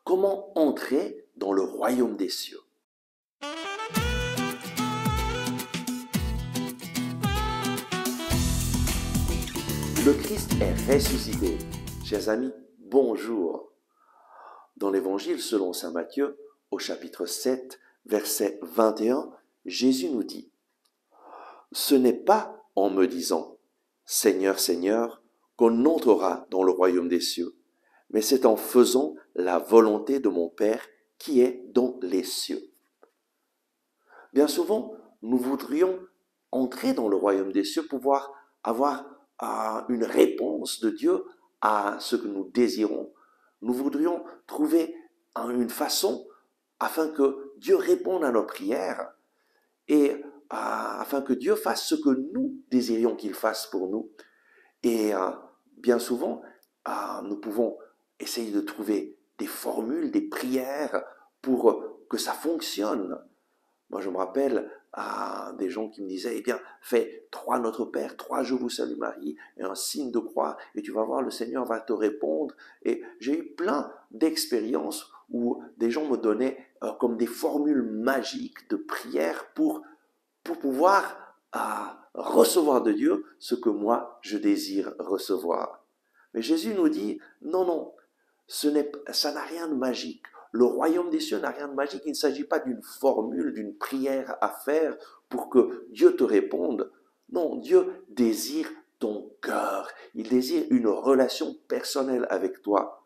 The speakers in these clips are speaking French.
Comment entrer dans le royaume des cieux? Le Christ est ressuscité. Chers amis, bonjour. Dans l'Évangile selon saint Matthieu, au chapitre 7, verset 21, Jésus nous dit « Ce n'est pas en me disant « Seigneur, Seigneur » qu'on entrera dans le royaume des cieux, mais c'est en faisant la volonté de mon Père qui est dans les cieux. » Bien souvent, nous voudrions entrer dans le royaume des cieux pour pouvoir avoir une réponse de Dieu à ce que nous désirons. Nous voudrions trouver une façon afin que Dieu réponde à nos prières et afin que Dieu fasse ce que nous désirions qu'il fasse pour nous. Et bien souvent, nous pouvons essayer de trouver des formules, des prières pour que ça fonctionne. Moi, je me rappelle des gens qui me disaient, eh bien, fais 3 Notre Père, 3 Je vous salue Marie, et un signe de croix, et tu vas voir, le Seigneur va te répondre. Et j'ai eu plein d'expériences où des gens me donnaient comme des formules magiques de prière pour pouvoir recevoir de Dieu ce que moi, je désire recevoir. Mais Jésus nous dit, non, non, ça n'a rien de magique. Le royaume des cieux n'a rien de magique. Il ne s'agit pas d'une formule, d'une prière à faire pour que Dieu te réponde. Non, Dieu désire ton cœur. Il désire une relation personnelle avec toi.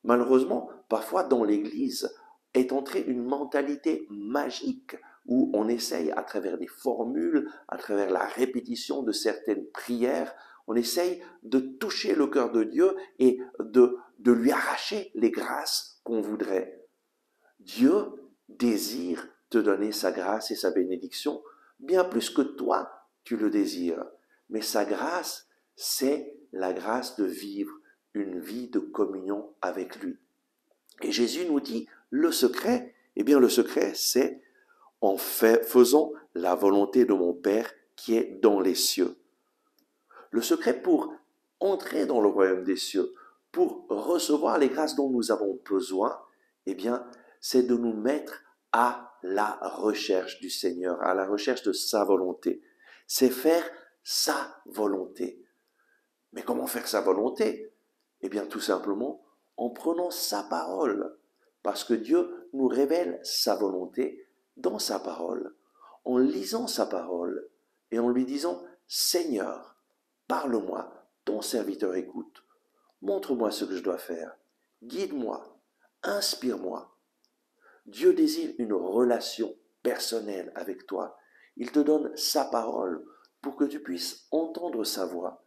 Malheureusement, parfois dans l'Église est entrée une mentalité magique où on essaye à travers des formules, à travers la répétition de certaines prières, on essaye de toucher le cœur de Dieu et de lui arracher les grâces qu'on voudrait. Dieu désire te donner sa grâce et sa bénédiction, bien plus que toi, tu le désires. Mais sa grâce, c'est la grâce de vivre une vie de communion avec lui. Et Jésus nous dit, le secret, eh bien le secret, c'est en faisant la volonté de mon Père qui est dans les cieux. Le secret pour entrer dans le royaume des cieux, pour recevoir les grâces dont nous avons besoin, eh bien, c'est de nous mettre à la recherche du Seigneur, à la recherche de sa volonté. C'est faire sa volonté. Mais comment faire sa volonté? Eh bien, tout simplement, en prenant sa parole. Parce que Dieu nous révèle sa volonté dans sa parole, en lisant sa parole et en lui disant « Seigneur, parle-moi, ton serviteur écoute. Montre-moi ce que je dois faire. Guide-moi, inspire-moi. » Dieu désire une relation personnelle avec toi. Il te donne sa parole pour que tu puisses entendre sa voix.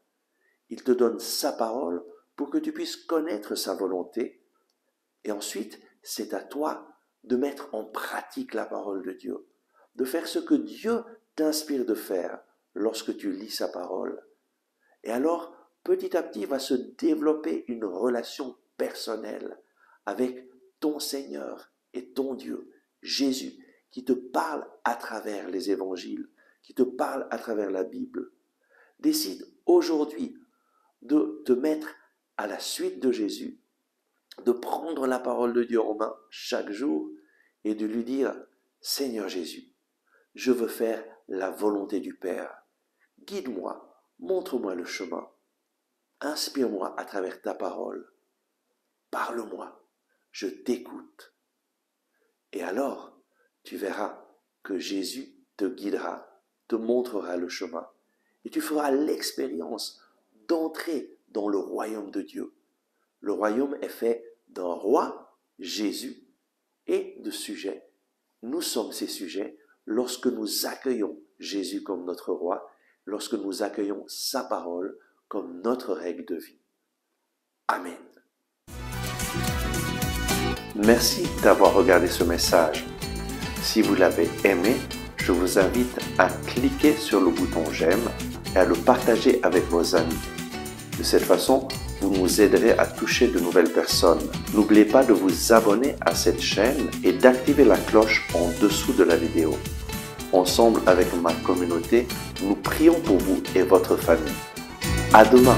Il te donne sa parole pour que tu puisses connaître sa volonté. Et ensuite, c'est à toi de mettre en pratique la parole de Dieu, de faire ce que Dieu t'inspire de faire lorsque tu lis sa parole. Et alors, petit à petit, va se développer une relation personnelle avec ton Seigneur et ton Dieu, Jésus, qui te parle à travers les évangiles, qui te parle à travers la Bible. Décide aujourd'hui de te mettre à la suite de Jésus, de prendre la parole de Dieu en main chaque jour et de lui dire « Seigneur Jésus, je veux faire la volonté du Père. Guide-moi, montre-moi le chemin. Inspire-moi à travers ta parole. Parle-moi, je t'écoute. » Et alors, tu verras que Jésus te guidera, te montrera le chemin. Et tu feras l'expérience d'entrer dans le royaume de Dieu. Le royaume est fait d'un roi, Jésus, et de sujets. Nous sommes ces sujets lorsque nous accueillons Jésus comme notre roi, lorsque nous accueillons sa parole comme notre règle de vie. Amen. Merci d'avoir regardé ce message. Si vous l'avez aimé, je vous invite à cliquer sur le bouton j'aime et à le partager avec vos amis. De cette façon, vous nous aiderez à toucher de nouvelles personnes. N'oubliez pas de vous abonner à cette chaîne et d'activer la cloche en dessous de la vidéo. Ensemble avec ma communauté, nous prions pour vous et votre famille. À demain!